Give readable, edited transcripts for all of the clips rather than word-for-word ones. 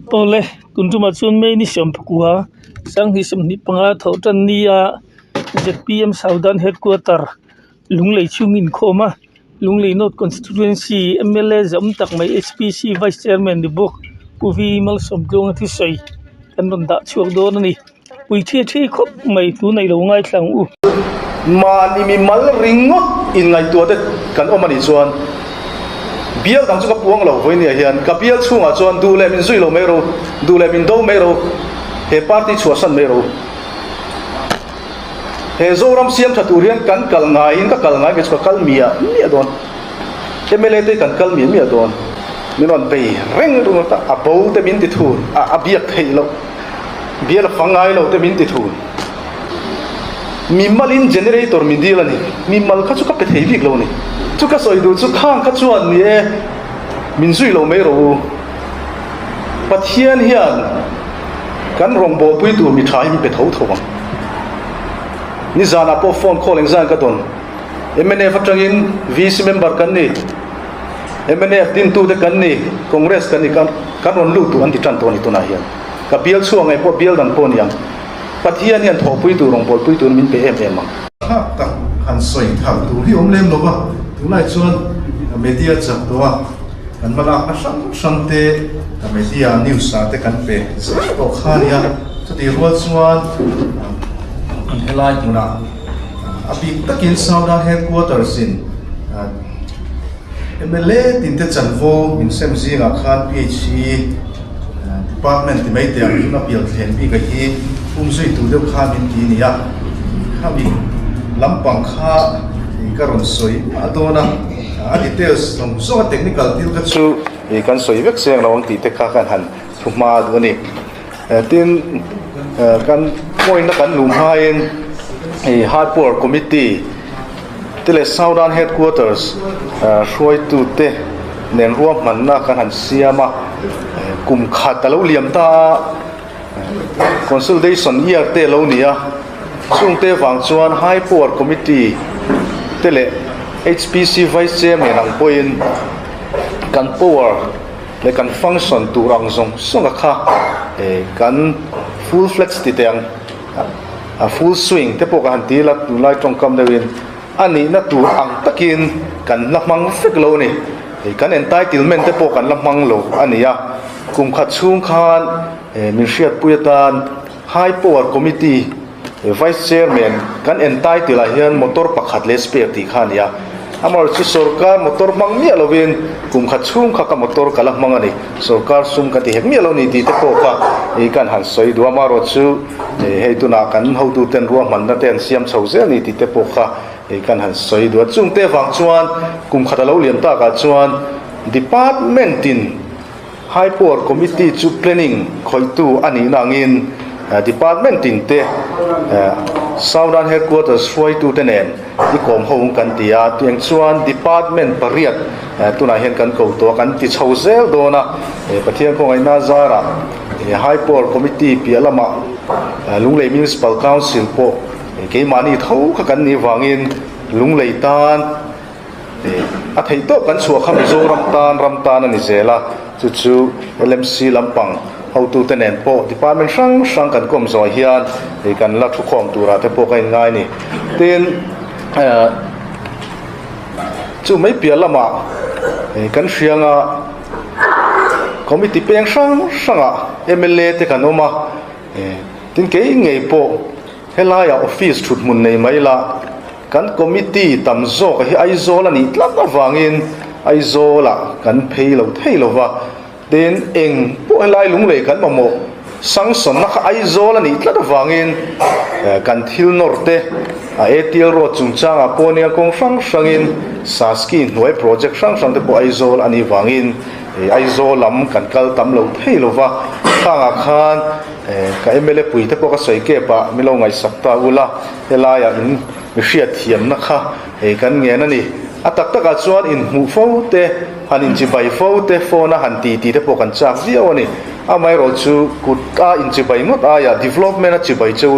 Pole kuntuma chun me ni siam phakua sang hi sim ni panga thotan nia ZPM Southern Headquarter lunglei chungin khoma lunglei North Constituency MLA zam tak mai HPC Vice Chairman ni bok uvi mal som dong thi sei kan ron da chuak do ni pui thi khop mai tu nei lo ngai tlang u ma ni mi mal ringot in ngai tu te kan omani chuan bial dang chu ka puang lo voi ni hian ka bial chunga chuan du le min zui lo mero du le min do mero he party chua san mero he zoram siam thatu rian kan kal ngai in ka kal ngai ke chu kal mia mi adon MLA te kan kal mi adon minon bei reng ru ta apo te min ti thu a biak thei lo bial fangai lo te min ti thu mimalin generator min dilani mimal kha chu ka pe thei vik lo ni chu ka soi du chu khang kha chuan ni e min zui lo mai ro pathian hian kan rong bo pui tu mi thai mi pe thau thawang ni zana po phone calling zan ka ton MNF atangin VC member kan ni MNF din tu de kan ni congress kan ni kan ron lu tu an ti tan to ni tu na hian ka bial chuang ai po bial dan po ni yang pathian hian tho pui tu rong bol pui tu min pe em ma ha tak han soi thang tu hi om lem lo ba tu lai chuan media chak to a kan mala a sang te media news sa te kan pe ko khania chati rual chuan an helai tu na abi takin Southern Headquarters in MLA tin te chanvo min sem zinga khan PhD department ti mai te ang na pial thlen bi ka hi zui tu deuh kha min ti ni a kha mi lampang kha ka ron soi adona a details tong so technical til ka chu kan soi vek seng lawang ti te kha kan han thuma du ni tin kan point na kan lum hain hardcore committee tele Southern Headquarters roi tu te nen ruam man na kan han siama kum khat lo liam ta consultation year te lo nia chung te wang chuan high power committee tele HPC vice chairman ang poin kan power le kan function tu rang zong songa kha kan full flex ti teng a full swing te po kan ti la tu lai tong kam dewin ani na tu ang takin kan lamang fek lo ni kan entitlement te po kan lamang lo ania kum khat chung khan min riat puyatan high power committee vice chairman kan entitle la hian motor pakhat le spare ti khan ya amar chu sarkar motor mang mi alovin kum khat chung kha ka motor kala mangani sarkar sum ka ti hek mi alo ni ti te ko ka kan han soi du amaro chu he tu na kan ho tu ten ruam man na ten siam chhoze ni ti te po kha kan han soi du chung te wang chuan kum khat alo liam ta ka chuan department in high power committee chu planning khoi tu ani nangin department in te Southern Headquarters roi tu tenen i kom hong kan tia tiang chuan department pariat tuna hian kan ko to kan ti chhozel dona pathian ko ngai na zara high power committee pialama lunglei municipal council po ke mani thau kha kan ni wangin lunglei tan a thei to kan chua kham zo ram tan ani zela chu LMC lampang how to tenen po department sang kan kom zo hian kan la thu khom tura te po kai ngai ni tin chu mai pialama kan hrianga committee peng sanga MLA te kanoma tin ke ngei po helaya office thut mun nei mai la kan committee tamzo ka hi aizo la ni tlat na wangin aizo la kan phei lo thei lo wa den eng po helai lunglei kan mamo sangson na kha aizo la ni tlat wangin kan thil norte ATL ro chungchanga ponia kong sangin saski noi project sang te po aizo ani wangin aizo lam kan kal tam lo thei lo wa khanga khan ka MLA pui te po ka soi ke pa milo ngai sakta ula helaya in riat thiam na kha kan nge na ni atak taka chuan in mu fo te hanin chi bai fo te phone han ti te po kan chak zio ni amai ro chu kuta in chi bai ngot aya development a chi bai chu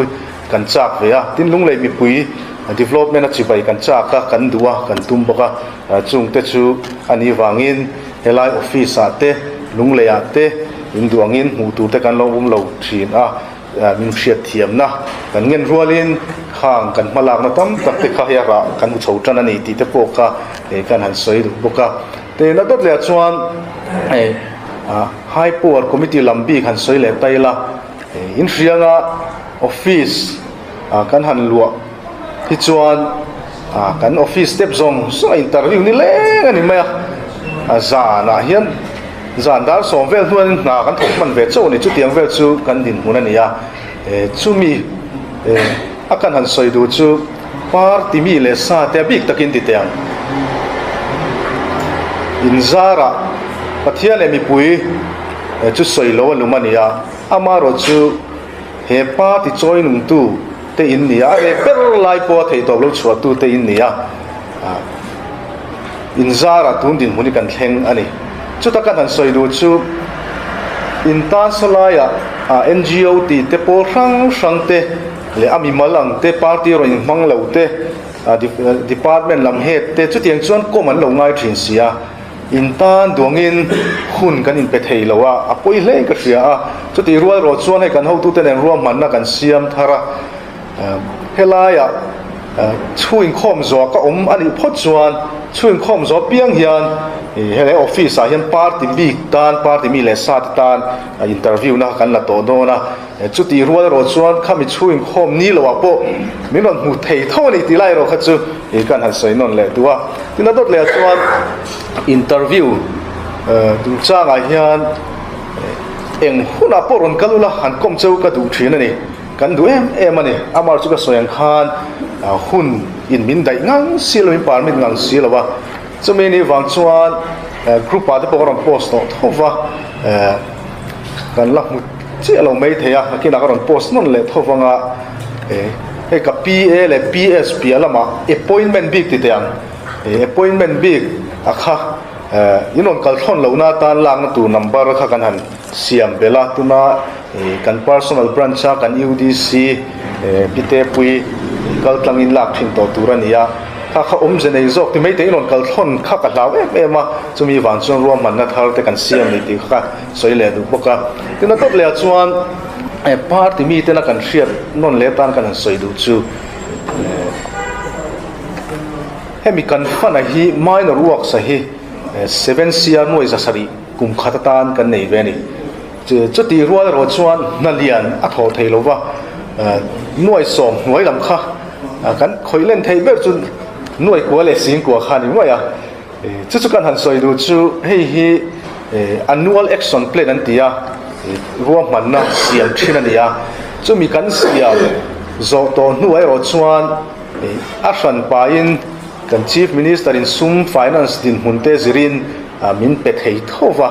kan chak ve a tin lunglei mi pui development a chi bai kan chak ka kan duwa kan tum boka chung te chu ani wangin helai office ate lunglei ate in duangin mu tu te kan lo lo thin min hriat thiam na kan ngen rualin khang kan malak na tam tak te kha ya ra kan mu chho tan ani ti te poka kan han soi du boka te na dot le chuan high power committee lambi kan soi le taila in rianga office kan han lua hi chuan kan office step zong so interview ni leng ani mai zana hian zan dar som vel huan na kan thok man ve chaw ni chu tiang vel chu kan din mun ani chu mi akan han soi du chu party mi le sa te bik takin ti tiang in zara pathian le mi pui chu soi lo lumania amaro chu he party choi nung tu te in nia per lai po thei to lo chua tu te in nia in zara tun din muni kan thleng ani chu ta kan han soi du chu in ta salaya NGO ti te po sang te le ami malang te party ro in mang lo te department lam head te chu tiang chuan ko man lo ngai thin sia in tan duangin hun kan in pe thei lowa apoi hle ka ria chu ti rual ro chuan he kan ho tu te nen ruam man na kan siam thara helaya chuin khom zo ka ani phot chuan chuin khom zo piang hian hele office hian party big tan party mi le sat tan interview na kan la to do na chu ti rual ro chuan khami chuin khom ni lo apo min ron mu thei tho ni ti lai ro kha chu kan han soi non le tua tin dot le chuan interview du cha ga hian eng huna poron kalula han kom cheu ka du thina ni kan du em ani amar chu ka soyang khan hun in min dai ngang sil min par min ngang sil wa chu me ni wang chuan group pa te program post to thova kan lak mu che lo mai theya kina ka ron post non le thowanga e ka PA le PSP alama appointment big ti tiang appointment big akha inon kal thon lo na tan lang tu number kha kan han siam bela tuna kan personal branch kan UDC pite pui kal tlangin lak thin to turania kha omzenei zok ti mai te inon kal thon kha ka law ema chumi wan chuan ruam man na thar te kan siam ni ti kha soi le du boka tina top le chuan party mi te na kan hriat non le tan kan soi du chu hemi kan fana hi minor work sa hi 7 CR noi za sari kum khatatan kan nei ve ni chu ti rual ro chuan na lian a tho thei lova noi som noi lam kha kan khoilen thei ber chu noi ko le sing ko kha ni moya chu kan han soi du chu hi annual action plan an tia ruam man na siam thina nia chu mi kan siam zo to nuai ro chuan a ran pa in kan chief minister in sum finance din munte zirin min pe thei thova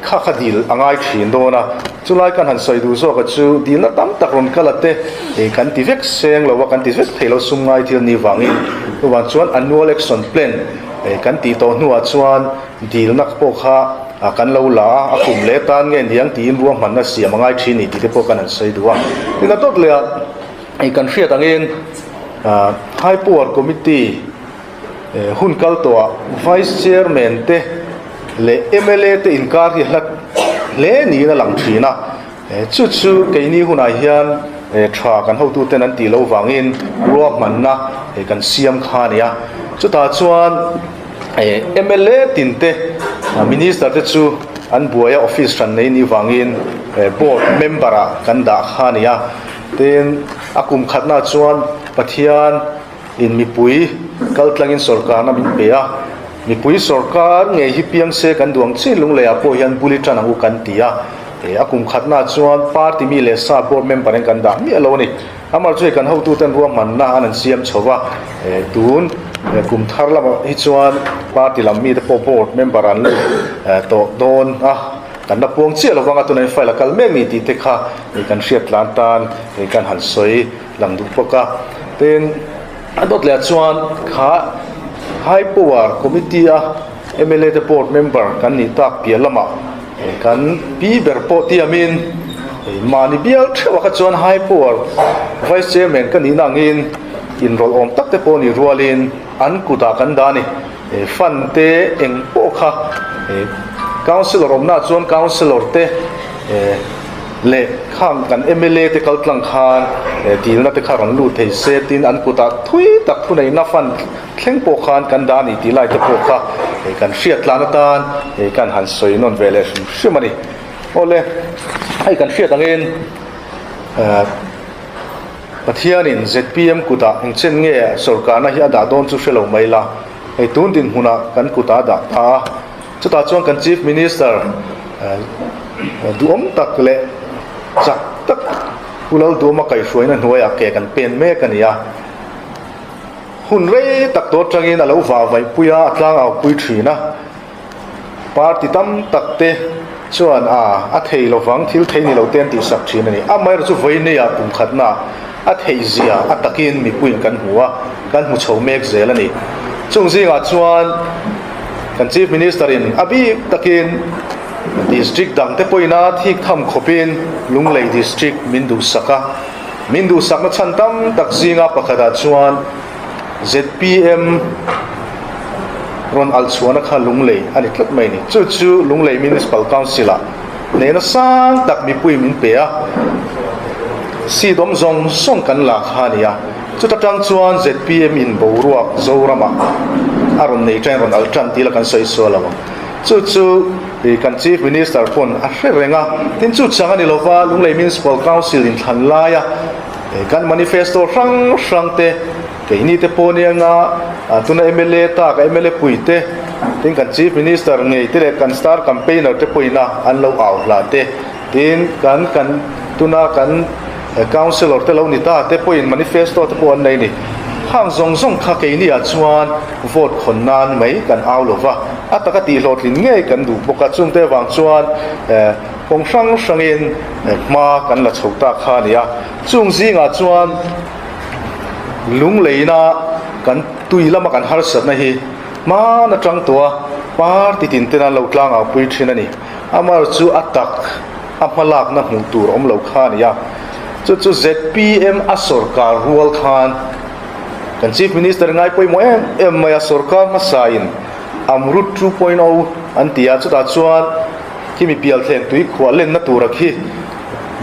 kha kha dil angai thin do na chulai kan han soi du zo ka chu dil na tam tak ron kalate kan ti vek seng lo wa kan ti vek thelo sum ngai thil ni wangin wan chuan annual action plan kan ti to nuwa chuan dil nak po kha kan lo la a kum le tan nge niang tin ruam man na siam angai thin ni ti te po kan han soi duwa ina tot le kan hriat angin high power committee hun kal to vice chairman te le MLA te inkar hi hlat le ni na lang thina chu ke ni huna hian tha kan ho tu ten an ti lo wangin ruam man na kan siam kha nia chu ta chuan MLA tin te minister te chu an buaya office ran nei ni wangin board member kan da kha nia ten akum khatna chuan pathian in mipui kaltlangin sarkar na min peya mipui sarkar nge hi piang se kan duang chi lung le apo hian bulletin ang kan tia akum khatna chuan party mi le sa board member kan da mi alo ni amar chu kan ho tu ten ruam man na an siam chowa tun kum thar la hi chuan party lam mi te board member an to don kan na puang chi lo wanga tunai file kal me mi ti te kha kan hriat lan tan kan han soi lang du poka ten adot le chuan kha high power committee MLA the board member kan ni tak pialama kan pi ber po ti amin mani bial thwa ka chuan high power vice chairman kan ni nangin in rol om tak te po ni rualin an kuta kan dani fan te eng po kha councilor omna chuan councilor te le khang kan MLA te kal tlang khan dil na te kharon lu thei se tin an puta thui tak thu nei na fan thleng po khan kan da ni ti lai te po kha kan hriat lana tan kan han soi non vele shimani ole ai kan hriat angin pathianin ZPM kuta engchen nge sarkar na hi ada don chu shelo maila ei tun din huna kan kuta da tha chuta chuan kan chief minister duom tak le chak tak ulal duoma kai hruaina hnuaia ke kan pen me kania hun rei tak to tangin alo wa vai puya atlang au pui thina party tam takte chuan a thei lovang thil thei ni lo ten ti sak thin ani a mai chu voi ne ya pum khatna a thei zia a takin mi puin kan huwa kan hu chho mek zel ani chung zinga chuan kan chief minister in abi takin district dang te poina thik tham khopin lunglei district mindu sakna chantam tak zinga pakhada chuan ZPM ron al chuana kha lunglei ani tlat mai ni chu lunglei municipal council a neina sang tak mi pui min pe a si dom zong song kan la khania chu tatang chuan ZPM in boruak zorama aron nei train ron al tran ti la kan soi so lawa chu kan chief minister pon a hrenga tin chu changa ni lova lunglei municipal council in thanlaia kan manifesto rang te keini te ponianga tuna MLA ta ka MLA puite tin kan chief minister ngei te kan star campaigner te poina an lo aw la te tin kan tuna kan councilor te lo ni ta te poin manifesto te pon nei ni hang zong kha keini a chuan vote khonnan mai kan aw lova ataka ti hlot lin nge kan du boka chung te wang chuan kong sangin ma kan la chhota kha nia chung zinga chuan lungleina kan tuilama kan harsat na hi ma na tang tua party tin tena lo tlang a pui thina ni amar chu atak amalak na hmu tur om lo kha nia chu ZPM a sarkar rual khan kan chief minister ngai poi mo em maya sarkar ma sain amrut 2.0 antia chuta chuan kimi pial thleng tui khwalen na turakhi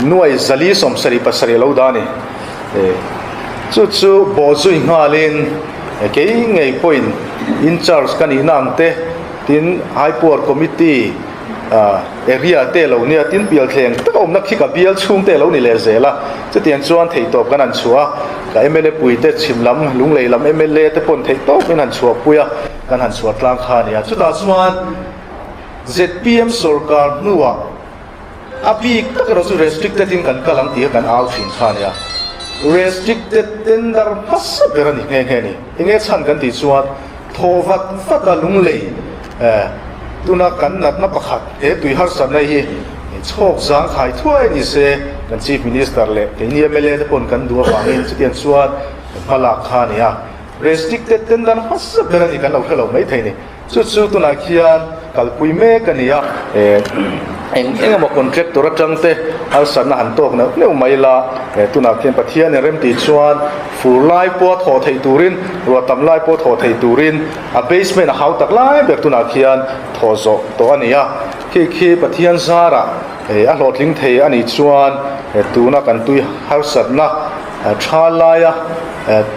nuai zali somsari pasari lo dani chu bozui ngalin ke ngei point in charge kan inangte tin high power committee area te lo nia tin pial thleng takom na khika bial chung te lo ni le zela chutian chuan thei top kan an chua ka MLA puite chimlam lunglei lam MLA te pon thei top in an chua puya kan han chua tlang kha nia chuta chuan ZPM sarkar nuwa api takra chu restricted in kan kalang ti kan out thin kha nia restricted tender pas berani nge ni inge chan kan ti chuan thowat fata lunglei tuna kan nat na pakhat tui har sam nei hi chok zang khai thuai ni se kan chief minister le ni MLA te pon kan duwa wangin chutian chuan phala kha nia restricted tender pas berani kan lo khelo mai theini chu tuna khian kalpui me kania engemaw contractor atangte alsan han tok na neu maila tuna khian pathian rem ti chuan furlai po tho thei turin rotam lai po tho thei turin a basement hau tak lai ber tuna khian thozo to ania khi pathian zara a hlotling thei ani chuan tuna kan tui harsat na thalaya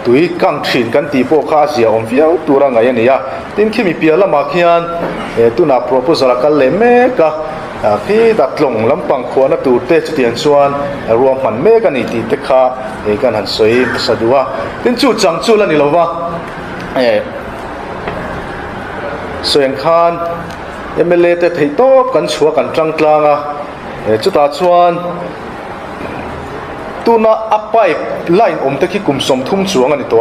tui kang thin kan ti po kha zia om fiau tura ngai ania tin khimi piala ma khian tuna proposal kal le me ka khi datlong lampang khona tu te chutian chuan ruam man me ka ni ti te kha kan han soi sadua tin chu chang chu la ni lova soeng khan MLA te thei top kan chua kan tang tlanga chuta chuan tuna a pipe line om te khi kumsom thum chuang ani to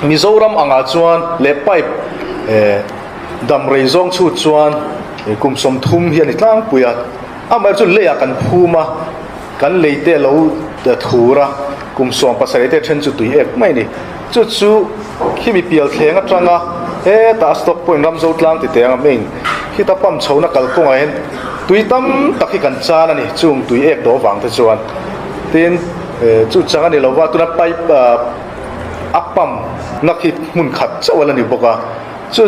Mizoram anga chuan le pipe dam reizong chu chuan kumsom thum hian itlang puya amar chu leya kan phuma kan leite lo da thura kumsom pasare te then chu tui ek mai ni chu khimi pial thlenga tanga ta stock point ramzo tlang ti te anga main khita pam chhona kalkonga hen tui tam takhi kan chan ani chung tui ek do wang te chuan tin chu changa ni lowa tuna pipe apam nakhi mun khat chawala ni boka chu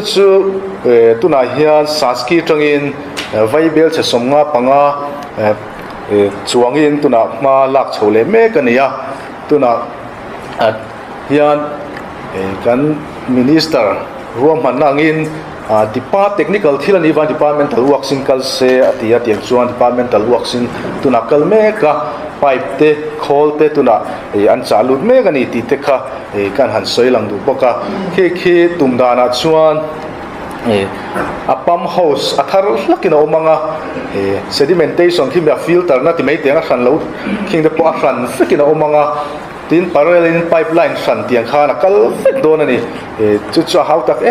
tuna hian saski tangin vaibel che somnga panga chuangin tuna ma lak chhole me kania tuna hian kan minister ruam hanangin technical thil ani van departmental works in kalse atia tiang chuan departmental works in tuna kalme ka pipe te khol te tuna an chalut me gani ti te kha kan han soilang du boka khi tumdana chuan a pump house athar lakina omanga sedimentation khimya filter na ti mai te nga hran lo king de po a hran fikina omanga tin parallel pipeline hran tiang khana kal fek don ani chu how tak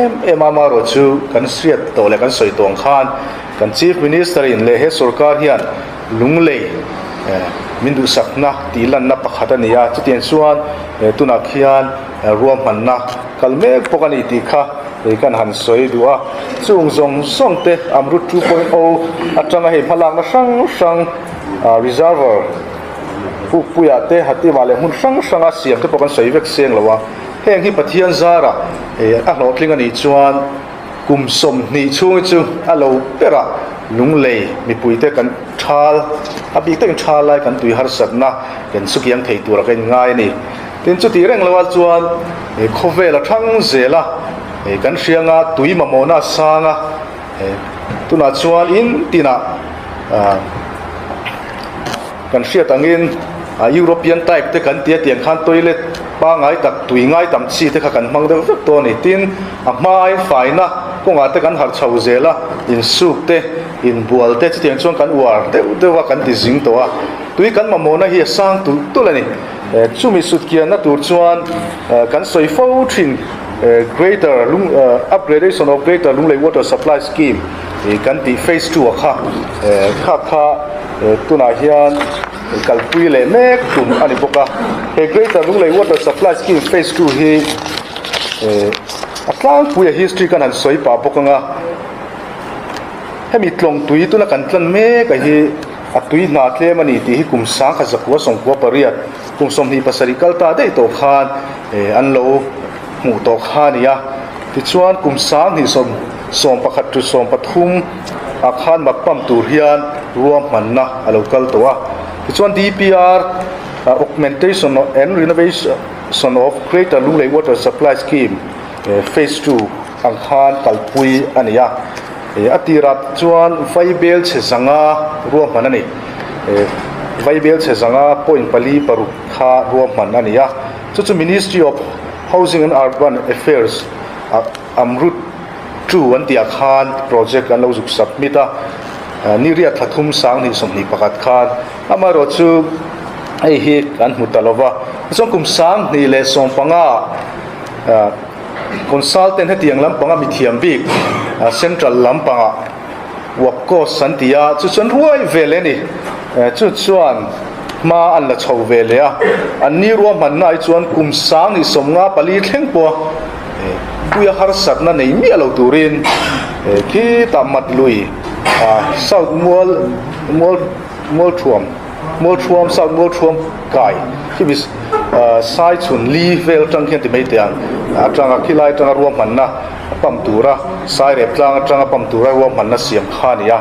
ama ro chu kan siat to le kan soi tong khan kan chief minister in le he sarkar hian lunglei mindu sakna tilan na pakhatania chutian chuan tuna khian ruam manna kalme pokani ti kha kan han soi dua chung zong song te amrut 2.0 atanga he phalak na sang reservoir puya te hati wale hun sang a siam te pokan soi vek seng lawa heng hi pathian zara a hlo tling ani chuan kum som ni chung chu alo pera lunglei mi puite kan thal abi te thal lai kan tui har sakna kan sukiang thei tur kan ngai ni tin chu ti reng lawa chuan khovela thang zela kan hrianga tui mamona sanga tuna chuan in tina kan hriat angin European type te kan tia tiang khan toilet pa ngai tak tui ngai tam chi te kha kan mang deuh vek to ni tin a mai faina konga te kan har chho zela in suk te in bual te tiang chuan kan war de wa kan ti jing to a tui kan mamona hi sang tu lani chumi sut kia na tur chuan kan soi fo thin greater upgradation of greater lunglei water supply scheme kan ti phase 2 kha tuna hian kalpui le mek tum ani boka greater lunglei water supply scheme phase 2 hi atlang puya history kan an soi pa bokanga hemi tlong tui tuna kan tlan me ka hi atui na tle mani ti hi kum sang kha zakwa songkwa pariat kum som hi pasari kalta dei to khan an lo mu to khania ti chuan kum sang hi som pakhat tu som pathum a khan makpam tur hian ruam manna alo kal towa ti chuan DPR augmentation and renovation of greater lunglei water supply scheme phase 2 ang khan kalpui ania atirat chuan vaibel che zanga ruam manani vaibel che zanga point pali paru kha ruam manania chu Ministry of Housing and Urban Affairs amrut 2 an tia khan project an lo juk submita niria thathum sang ni somni pakat khan amaro chu ai hi kan mutalova chong kum sang ni le som panga consultant hetiang lampanga mithiam bik central lampanga wakko santia chu chon ruai vele ni chu chuan ma an la chho vele a an ni ruam man nai chuan kum sang ni somnga pali thleng po puya har satna nei mi alo turin ki tamat lui south mol thuam south mol thuam kai ki bis sai chun li vel tang khen ti mai tiang atanga khilai tanga ruam manna pam tura sai rep tanga pam tura ruam manna siam khania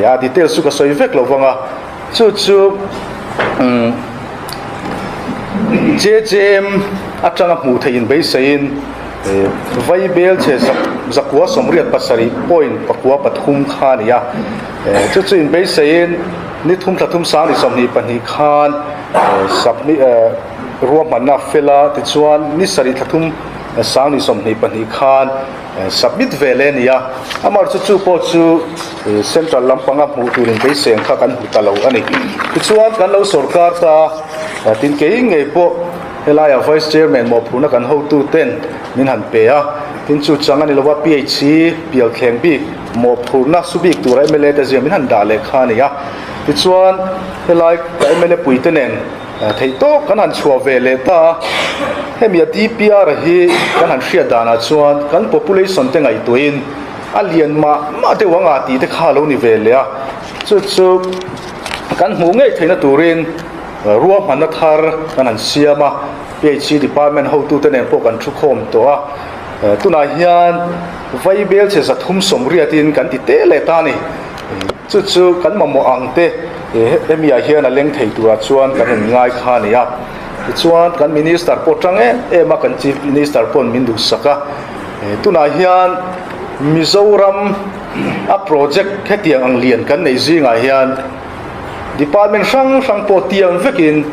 ya detail su ka soi vek lo wanga chu JJM atanga mu thein be sein vaibel che zakwa somriat pasari point pakwa pathum khania chu in be sein ni thum thlathum sa ni somni pani khan sabni ruam manna fela ti chuan ni sari thlathum sang ni somni pani khan submit velenia amar chu po chu central lampanga mu turin be seng kha kan hutalo ani ti chuan kan lo sarkar ta tin ke ngei po helaya vice chairman mo phuna kan ho tu ten min han pe a tin chu changa ni lowa PHC pial thleng bi mo phuna subik turai mele ta je min han da le khania ti chuan helai ka mele puitenen thei to kan han chhuwa vele ta hemia DPR hi kan han hria dana chuan kan population te ngai tuin alian ma te wanga ti te kha lo ni vele a chu kan mu ngei theina turin ruam manna thar kan han siama PHC department ho tu ten po kan thu khom to a tuna hian vaibel che zathum somriatin kan ti te le ta ni chu kan ma mo ang te emia hian a leng thei tura chuan kan hen ngai kha nia chuan kan minister potang ema kan chief minister pon min du saka tuna hian Mizoram a project khetiang ang lian kan nei zinga hian department sang po tiang vekin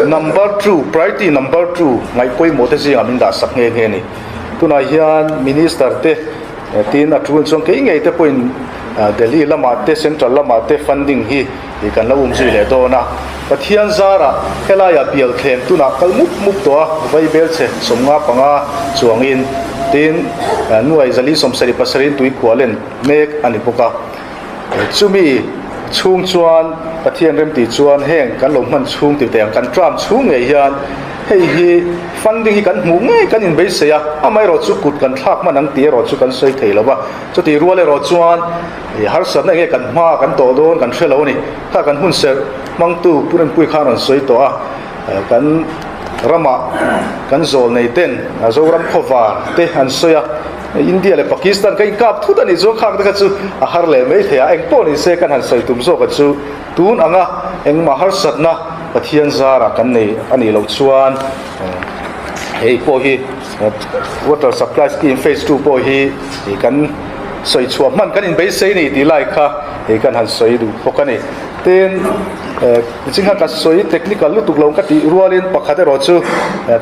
number 2 priority number 2 ngai poi mo te zinga min da sak nge nge ni tuna hian minister te tin a thun chong ke ngei te point Delhi lama te central lama te funding hi kan lo zui le do na pathian zara helaya bial thleng tuna kalmuk muk to vai bel che somnga panga chuangin tin nuai zali somsari pasarin tui khwalen mek ani poka chumi chung chuan pathian rem ti chuan heng kan lo man chung ti teng kan tram chung nge hian hei hi funding hi kan mu nge kan in be se ya amai ro chu kut kan thak man ang ti ro chu kan sei thei lawa chu ti ruale ro chuan har sat na nge kan ma kan to don kan thelo ni kha kan hun ser mang tu puren pui khan an sei to a kan rama kan zol nei ten azoram khova te han soya India le Pakistan kai kap thu da ni zo khak da chu a har le mai thea eng po ni se kan han sei tum zo ka chu tun anga eng ma har sat na pathian zara kan nei ani lo chuan ei po hi water supply scheme phase 2 po hi kan soi chuam man kan in be sei ni ti lai kha ei kan han soi du pokani ten jingha ka soi technical lu tuk long ka ti rualin pakhate ro chu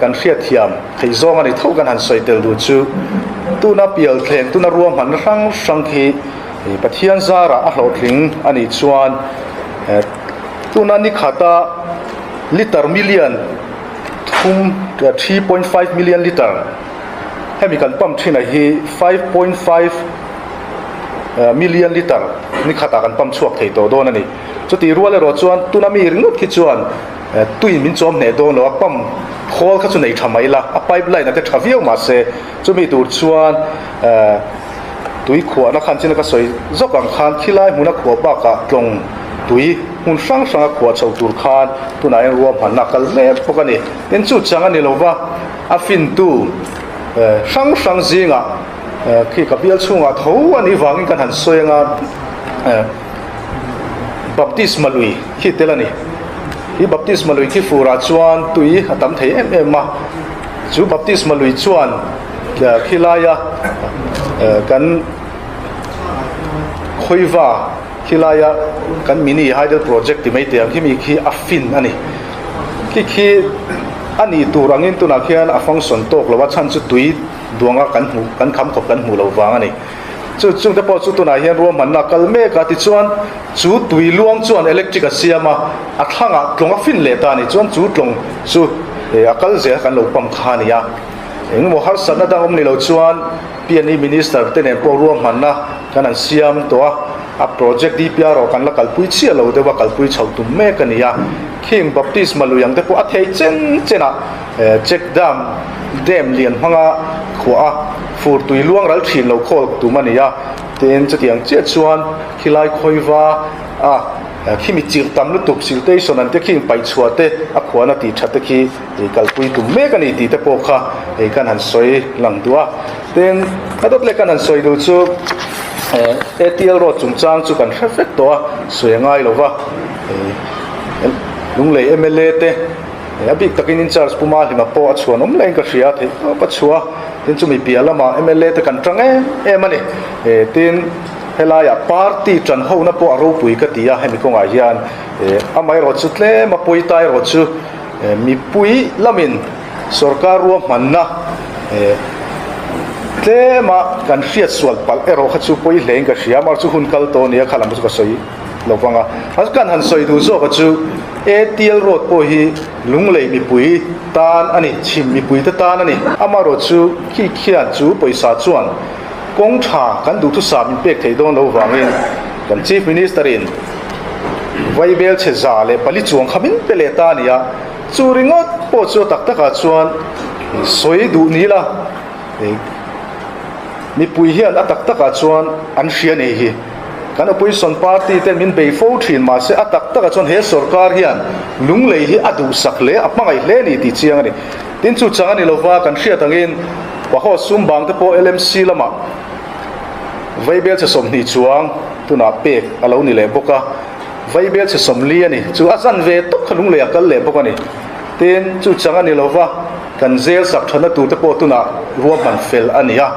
kan hriat thiam thei zong ani thau kan han soi tel du chu tuna pial thleng tuna ruam han rang khi pathian zara a hlo thling ani chuan tuna ni khata liter million thum 3.5 million liter chemical pump thina hi 5.5 million liter ni khata kan pump chuak thei to don ani chuti ruale ro chuan tuna mi ringot khi chuan tui min chom ne do lo pump khol kha chu nei thamai la a pipeline ate thaviau ma se chumi tur chuan tui khwa na khan china ka soi zokang khan khilai huna khwa ba ka tlong tui hun sang khwa chau tur khan tuna en ruam han nakal me pokani ten chu changa ni lova a fin tu sang zinga khi ka bial chunga tho ani wangin kan han soenga baptisma lui khi telani hi baptisma lui khi fura chuan tui atam thei em ma chu baptisma lui chuan khilaya kan khoiwa khilaya kan mini hydel project ti mai te ang himi khi afin ani khi ani turangin tuna khian a function tok lowa chan chu tui duanga kan kham khop kan hu lo wang ani chu te po chu tuna hian ro man na kalme ka ti chuan chu tui luang chuan electric a siama a thlanga tlonga fin le ta ni chuan chu tlong chu akal ze kan lo pam khani ya eng mo har sana da om ni lo chuan PNE minister ten en po ro man na kan an siam to a project di pia ro kan la kalpui chia lo de wa kalpui chau tum me kan ya king baptism maluyang te po a thei chena check dam lian hanga khwa fur tui luang ral thin lo khol tu mania ten chatiang che chuan khilai khoiwa a khimi chir tam lu tuk station an te khing pai chuate a khwana ti thatte khi kalpui tu me kan ti te po kha e kan han soi lang tua ten adot le kan han soi du chu ATL ro chungchang chu kan perfect to suyangai lova lunglei MLA te abik takin in charge puma hima po achuan omleng ka hria the pachua tin chumi pialama MLA te kan tang mani tin helaya party tran ho na po aro pui ka tia hemi ko ngai hian amai ro chu tle ma poi tai ro chu mi pui lamin sarkar ro manna tlema kan hriat sual pal ero kha chu poi hleng ka hria mar chu hun kal to nia khalam chu ka soi lovanga has kan han soi du zo ka chu ATL road po hi lunglei mi pui tan ani chim mi pui ta tan ani amaro chu khi khian chu poisa chuan kong tha kan du thu sa min pek thei don lo wangin kan chief minister in vaibel che za le pali chuang khamin pele ta nia chu ringot po chu tak taka chuan soi du ni la mi pui hian atak taka chuan an hria nei hi kan opposition party ten min be fo thin ma se atak taka chon he sarkar hian lunglei hi adu sakle apangai hle ni ti chiang ani tin chu chang ani lova kan hria tangin wa ho sum bang te po LMC lama vai bel che som ni chuang tu na pek alo ni le boka vai bel che som li ani chu azan ve tok khalung le akal le boka ni ten chu changa ni lova kan zel sak thana tu te po tu na ruam man fel ania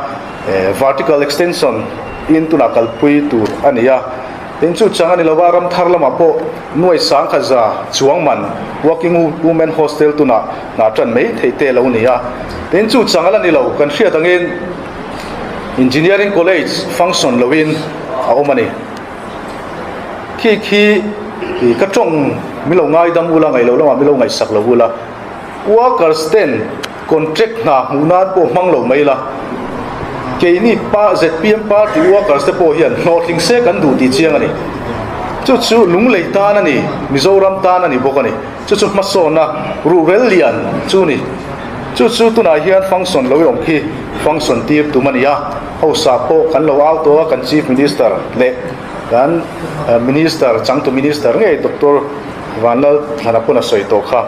vertical extension in tu na kalpui tu ania ten chu changa ni lova ram thar lama po nuai sang khaza chuang man working women hostel tu na tran mei theite lo nia ten chu changa la ni lo kan hria tangin engineering college function lowin a omani khi ka tong milo ngai dam ula ngai lo lama milo ngai sak lo ula workers ten contract na hunan po manglo mai la ke ni pa zpm party workers te po hian nothing se kan du ti chiang ani chu lung lei ta na ni mizoram ta na ni bokani chu ma so na rural lian chu ni chu tu na hian function lo yong khi function tip tu mania ho sa po kan lo out to kan chief minister le kan minister chang to minister nge doctor wanal thana puna soi to kha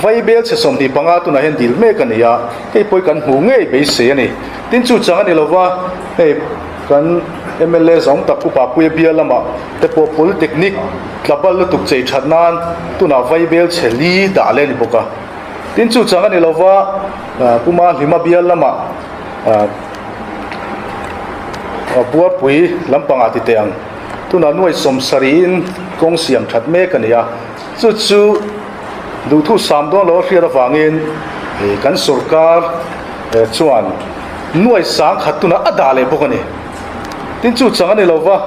vai bel se som di panga tu na hen dil me kan ya ke poi kan hu nge be se ani tin chu chang ani lova he kan mla zong tak ku pa pu bia lama te po polytechnic klabal tuk chei thatnan tu na vai bel cheli da le ni boka tin chu chang ani lova kuma hima bia lama bua pui lampanga ti teang tu na nuai som sarin kong siam that me kan ya chu du thu sam do lo hria wangin kan sarkar chuan nuai sang khat tu na ada le bokani tin chu chang ani lova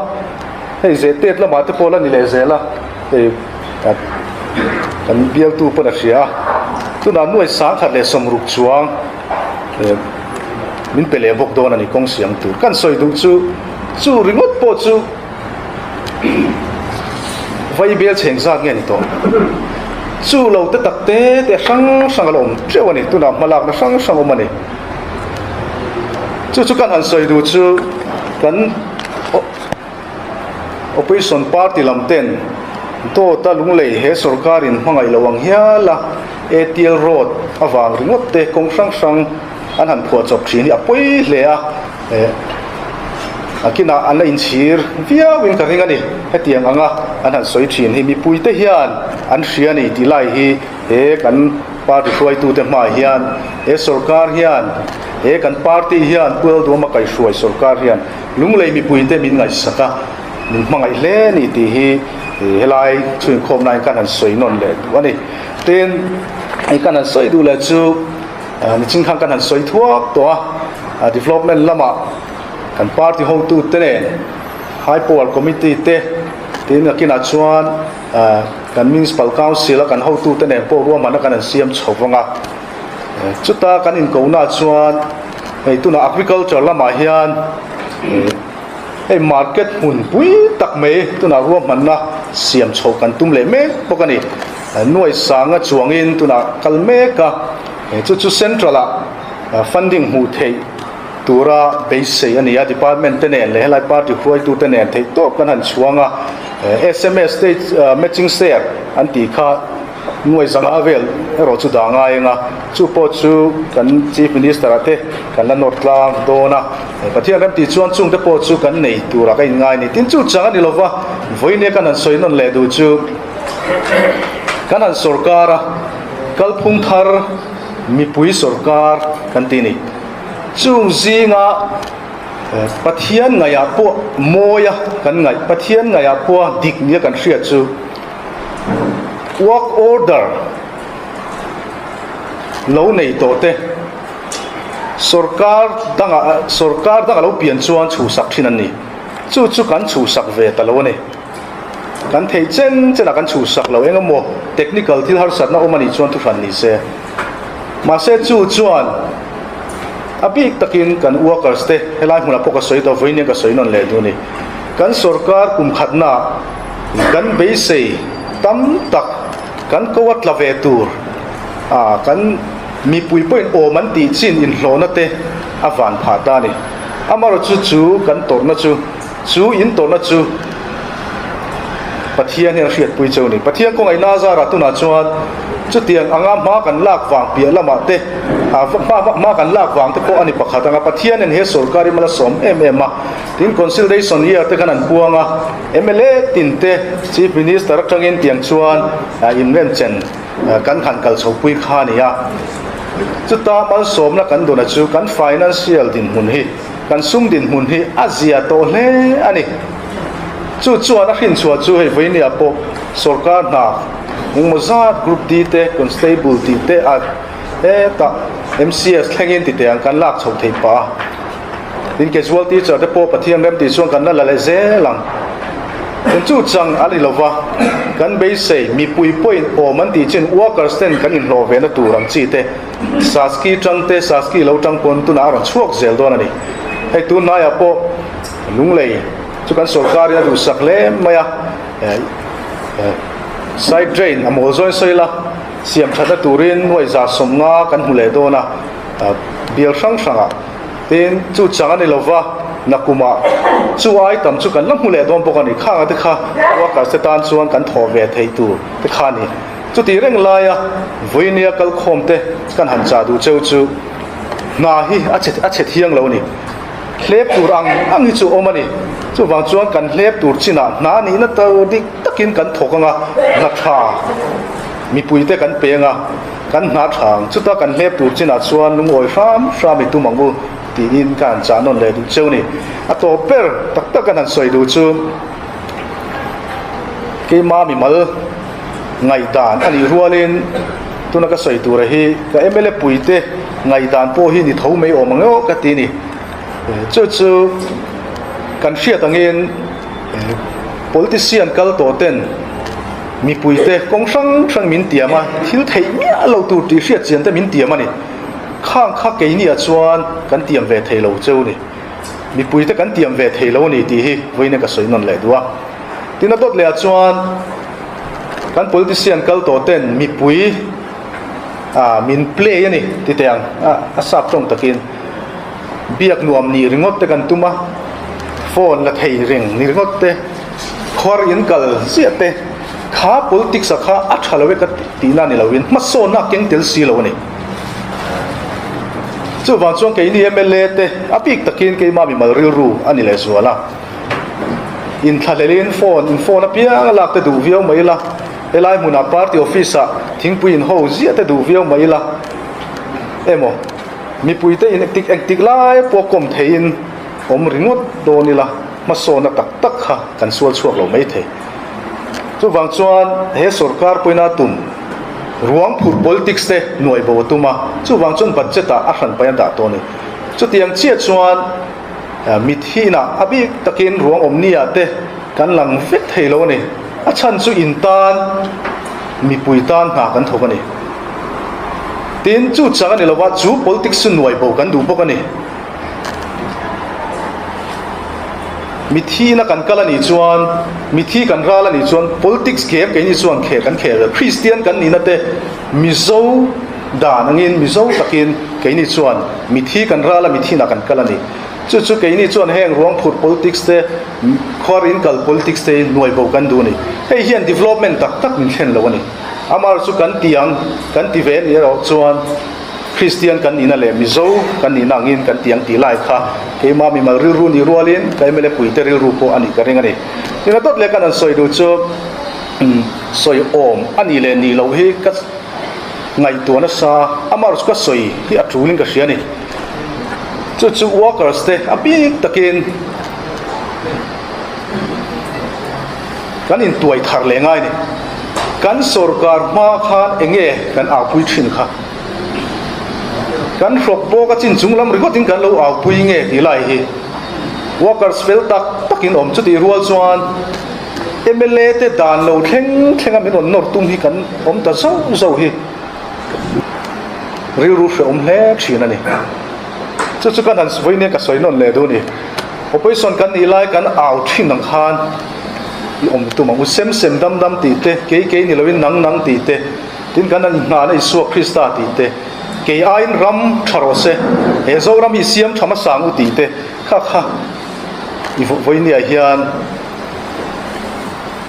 hei ze tet lama te pola ni le zela kan bial tu pa na hria tu na nuai sang khat le som ruk chuang min pele bok don ani kong siam tu kan soi du chu ringot po chu vai bel cheng za nge ni to chu lo te tak te sang alom chewani tu na malak na sang omani chu kan han soi du chu kan opposition party lamten to ta lunglei he sarkarin mangai lawang hiala ATL road awang ringot te kong sang an han phuat chop thini apoi hle a akina an in chir via win ka ringa ni hetiang anga an han soi thin hi mi puite hian an hria ni tilai hi he kan party hruai tu te ma hian e sarkar hian e kan party hian pul do ma kai hruai sarkar hian lunglei mi puite min ngai saka min mangai hle ni ti hi helai chuin khom nai kan han soi non le wani ten ai kan han soi du le chu ni ching khang kan han soi thuak to development lama kan party ho tu te ne high power committee te tin akina chuan kan municipal council kan ho tu te ne po ruam man kan siam chhowanga chuta kan in ko na chuan ei tu na agriculture lama hian ei market hun pui tak me tu na ruam man na siam chho kan tum le me pokani nuai sanga chuangin tu na kalme ka chu central funding hu thei tura base ania department te ne le helai party huai tu te ne thei to kan han chuanga SMS state matching share anti kha nuai zanga vel ro chu danga enga chu po chu kan chief minister ate kan la not tlang dona pathia kan ti chuan chung te po chu kan nei tura kai ngai ni tin chu changa ni lova voine kan an soi non le du chu kan an sarkara kalphung thar mi pui sarkar kan ti ni chung zinga pathian ngaya po moya kan ngai pathian ngaya po dik nia kan hria chu work order lo nei to te sarkar danga lo pian chuan chu sak thin an ni chu kan chu sak ve ta lo ne kan thei chen kan chu sak lo engamo technical thil har sat na omani chuan tu ran ni se ma se chuan abik takin kan workers te helai huna poka soi to voine ka soi non le du ni kan sarkar kum khatna kan beise tam tak kan kowat la ve tur kan mi pui point o man ti chin in hlona te avan pha ta ni amaro chu kan torna chu in torna chu pathian he hriat pui chau ni pathian ko ngai na za ra tu na chuan chút tiền anga ma kan lak wang pia lama te ma kan lak wang te ko ani pakhat anga pathian en he sarkari mala som ma tin consolidation year te kanan puanga MLA tin te chief minister tangin tiang chuan in rem chen kan khan kal chopui khania chuta mal som na kan dona chu kan financial din hun hi kan sum din hun hi azia to hle ani chu chuan a hin chuan chu hei voini apo sarkar na muzat group ti te constable ti te ta MCS thlengin ti te ang kan lak chho thei pa tin casualty cha te po pathian rem ti chuan kan la le zelang ten chu chang ali lova kan be sei mi pui point o man ti chen workers ten kan in lo ve na turang chi te saski chang te saski lo chang pon tu na ran chuak zel don ani hei tu na ya po lunglei chu kan sarkar ya du sak le maya side drain amol zoi soila siam thada turin noi za somnga kan hule do na bial sang sanga tin chu changa ni lova nakuma chu ai tam chu kan lam hule dom pokani kha te kha wa ka setan chuan kan tho ve thei tu te kha ni chu ti reng la ya voinia kal khom te kan han cha du cheu chu na hi a chet hiang lo ni hlep tur ang hi chu omani chu wang chuan kan hlep tur china na ni na to dik takin kan thokanga na tha mi puite kan penga kan na thang chu ta kan hlep tur china chuan lung oi ram mi tu mangu ti in kan cha non le du cheu ni a to per tak kan an soi du chu ke ma mi mal ngai dan ani rualin tuna ka soi tur hi ka MLA puite ngai dan po hi ni thau mei omango ka ti ni chu kan hria tangin politician kal to ten mi puite kong sang min tiama thil thei mia lo tu ti hria chian te min tiama ni khang kha ke ni a chuan kan tiam ve thei lo cheu ni mi puite kan tiam ve thei lo ni ti hi voine ka soi non le duwa tin a dot le a chuan kan politician kal to ten mi pui min play ani ti teang a sap tong takin biak nuam ni ringot te kan tuma phone la thei ring ni ringot te khor in kal sia te kha politics kha a thalawe ka tina ni lawin ma so na keng tel si lo ni chu wang chuan ke ni MLA te apik takin ke ma mi mal ril ru ani le zuala in thalelin phone apia lak te du viau mai la elai muna party office a thingpui in ho zia te du viau mai la emo mi puite in actic lai po kom thein om ringot do ni la ma so na tak kha kan sual chuak lo mai the chu wang chuan he sarkar poina tum ruang phur politics te noi bo tuma chu wang chuan budget a hran pa da to ni chu tiang chia chuan mi thina abi takin ruang omnia te kan lang vet thei lo ni a chan chu in tan mi puitan na kan thokani tin chu changa ni lawa chu politics nuai bo kan du bokani mi thi na kan kala ni chuan mi thi kan rala ni chuan politics ke ni chuan khe kan khe Christian kan ni na te mizo dan angin mizo takin ke ni chuan mi thi kan rala mi thi na kan kala ni chu ke ni chuan heng ruang phut politics te khor in kal politics te nuai bo kan du ni hei hian development tak min thlen lo ni amar chu kan tiang kan ti ve ni ro chuan Christian kan ina le mizo kan ina ngin kan tiang ti lai kha ke ma mi mal ri ru ni rualin kai mele puite ri ru po ani ka ringa ni ina tot le kan an soi du chu soi om ani le ni lo hi ka ngai tu na sa amar chu ka soi hi a thulin ka hria ni chu workers te api takin kan in tuai thar le ngai ni kan sarkar ma khan enge kan a pui thin kha kan rok bo ka chin chunglam ri gotin kan lo aw pui nge ti lai hi workers fel takin om chu ti rual chuan MLA te dan lo thleng min on nor tum hi kan om ta zo hi ri ru she om hle thina ni chu kan han voine ka soi non le do ni opposition kan ni lai kan aw thin nang khan om tu ma sem dam ti te ke ni lovin nang ti te tin kan an na na isu Krista ti te ke ain ram tharose e zo ram hi siam thama sang u ti te kha i voini a hian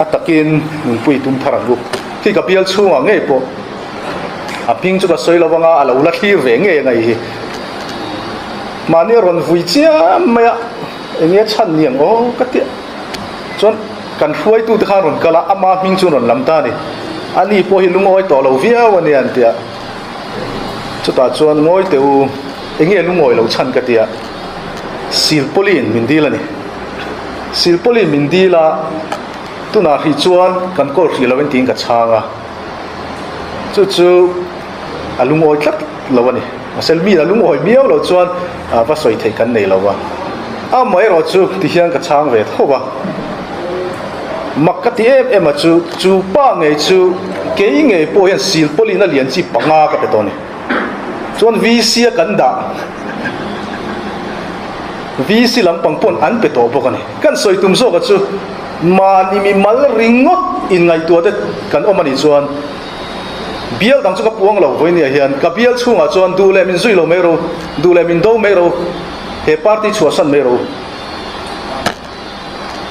atakin pui tum tharangu ki ka pial chunga nge po a ping chu ka soi lawanga alo la thlir ve nge ngai hi mani ron vui chia maya enge chan niang o ka ti chon kan huai tu te khan ron kala ama ming chu ron lam ta ni ani po hi lungoi to lo via wani an tia chu ta chuan ngoi teu enge lungoi lo chan ka tia silpolin mindila ni silpolin mindila tuna hi chuan kan kol ri lo ting ka changa chu alungoi tlat lo ani asel mi alungoi miao lo chuan va soi thei kan nei lo wa a mai ro chu ti hian ka chang ve thowa makati em chu pa ngei chu ke ngei po hian silpolin na lian chi panga ka pe to ni chuan vc kan da vc lampang pon an pe to bokani kan soi tum so ka chu ma ni mi mal ringot in ngai tu te kan omani chuan bial dang chu ka puang lo voi ni hian ka bial chunga chuan du le min zui lo mero du le min do mero he party chu san mero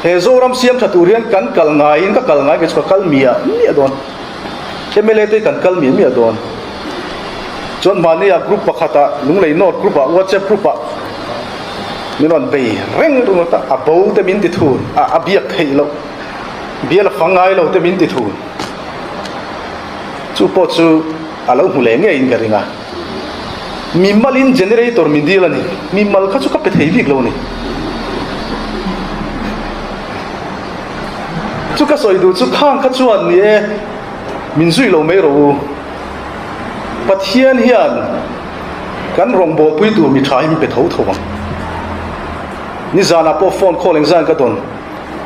he zoram siam thaturian kan kal ngai in ka kal ngai ke chu kal mia mi adon kemele te kan kal mi adon chuan mania group pakhata lunglei note group a whatsapp group a minon bei reng ru ta abo te min ti thu a biak thei lo bial fangai lo te min ti thu chu po chu alo hule nge in garinga mimalin generator min dilani mimal kha chu ka pe thei vik lo ni chu ka soi du chu khang kha chuan ni e min zui lo me ro pathian hian kan rong bo pui tu mi thai mi pe tho tho bang ni zana po phone calling zan ka don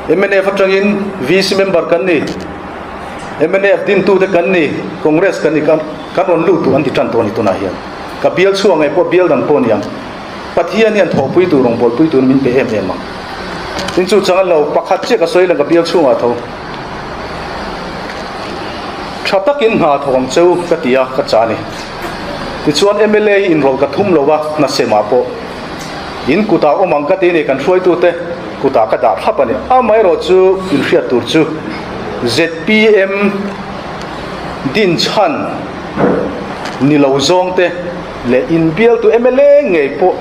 MNF atangin VC member kan ni MNF din tu te kan ni congress kan ni kan ron lu tu anti tan to ni to na hian ka bial chuang ai po bial dan pon yang pathian hian tho pui tu rong bol pui tu min pe em ma tin chu changal lo pakhat che ka soi la ka bial chunga tho thatakin ha thong cheu ka tia ka chani ti chuan MLA in rol ka thum lo wa na sema po in kuta omang ka te ne kan hroi tu te kuta ka da thapani a mai ro chu in hriat tur chu ZPM din chan ni lo zong te le in bial tu MLA ngei po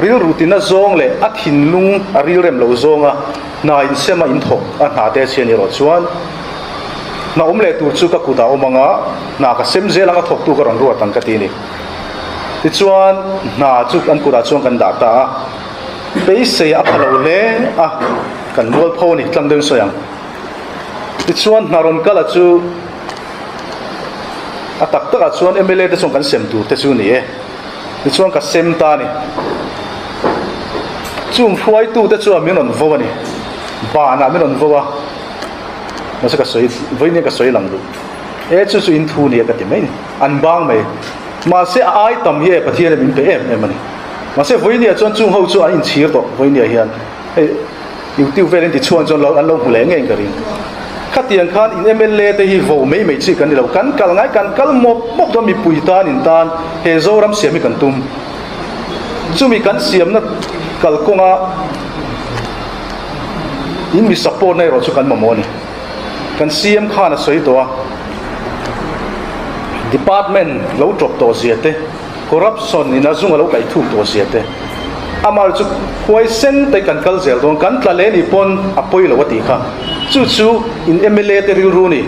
real rutina zong le a thin lung a real rem lo zonga na in sema in thok a na te cheni ro chuan na omle tur chu ka kuta omanga na ka sem zel anga thok tu ka ron ru tang ka ti ni ti chuan na chu an kura chuang kan da ta pe se a phalo le a kan bol pho ni tlang deng soyang ti chuan na ron kala chu a tak tak a chuan MLA te chong kan sem tu te chu ni e ti chuan ka sem ta ni chung huai tu te chu a min ron vo ani ba na min ron vo wa ma sa ka soi voi ni ka soi lang du e chu in thu ni ka ti mai ni an bang mai ma se ai tam ye pathian min pe em ani ma se voi ni a chuan chung ho chu an in chir to voi ni hian he youtube velen ti chuan chon lo an lo hule nge garin khatiang khan in MLA te hi vo mai mai chi kan ni lo kan kal ngai kan kal mop mop do mi pui tan in tan he zoram siam mi kan tum chu mi kan siam na kal konga in mi support nei ro chu kan mamoni kan siam khana soi to department lo drop to ziate corruption in azung lo kai thu to ziate amal chu khoi sen te kan kal zel don kan tla le ni pon apoi lo wati kha chu in MLA te ri ru ni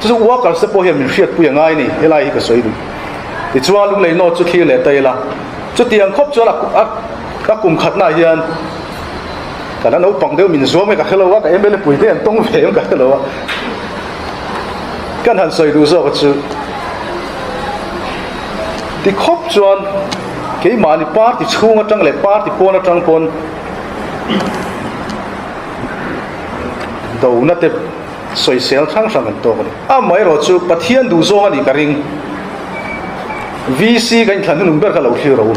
chu workers se po hian min hriat pu ngai ni helai ka soi du ti chuan lung le no chu khi le tai la chu tiang khop chu la ka kum khat na hian kana no pang deu min zo me ka hello wa ka MLA pui te an tong ve ka hello wa kan han soi du zo ka chu ti khop chuan ke mani party chunga tang le party pona tang pon do na te soi sel thang sang an to ni a mai ro chu pathian du zong ani ka ring VC kan thlan nu ber ka lo thlir ro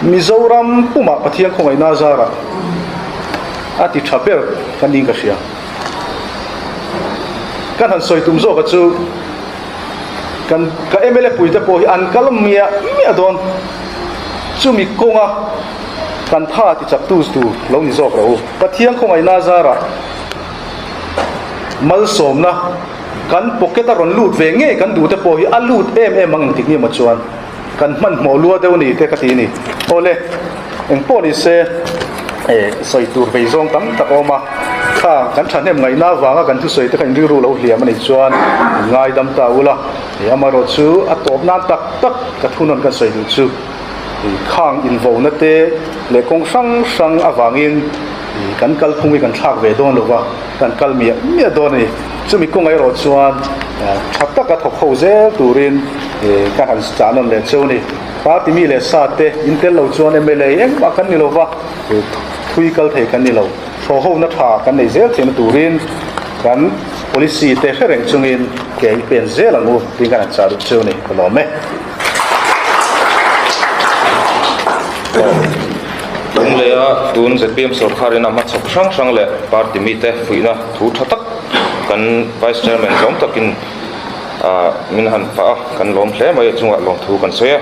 Mizoram puma pathian khongai na zara ati thaper kan ding ka sia kan han soi tum zo ka chu kan ka MLA pui te po hi an kalam mia mi adon chu mi konga kan tha ti chak tu lo ni zo ro pathian khongai na zara mal som na kan pocket a ron lut ve nge kan du te po hi a lut em ang tik ni ma chuan kan man mo lua deu ni te ka ti ni ole eng po ni se soi tur ve zong tam ta oma kha kan thanem ngai na wanga kan thu soi te kan ri ru lo hliam ani chuan ngai dam ta ula amaro chu a top na tak tak ka thunon kan soi du chu khang in vo na te le kong sang awangin kan kal khungi kan thak ve don lova kan kal mi don ni chumi kong ai ro chuan thak tak ka thok ho zel turin ka han chanon le cheu ni pa ti mi le sa te intel lo chuan mla eng ba kan ni lova thui kal thei kan ni lo tho ho na tha kan nei zel thena turin kan policy te khereng chungin ke pen zel angu tin kan cha du cheu ni lo me lung le a tun ZPM sarkar in ama chok sang le party mi te fuina thu tha tak kan vice chairman lom takin min han fa kan lom hle mai chunga lom thu kan soya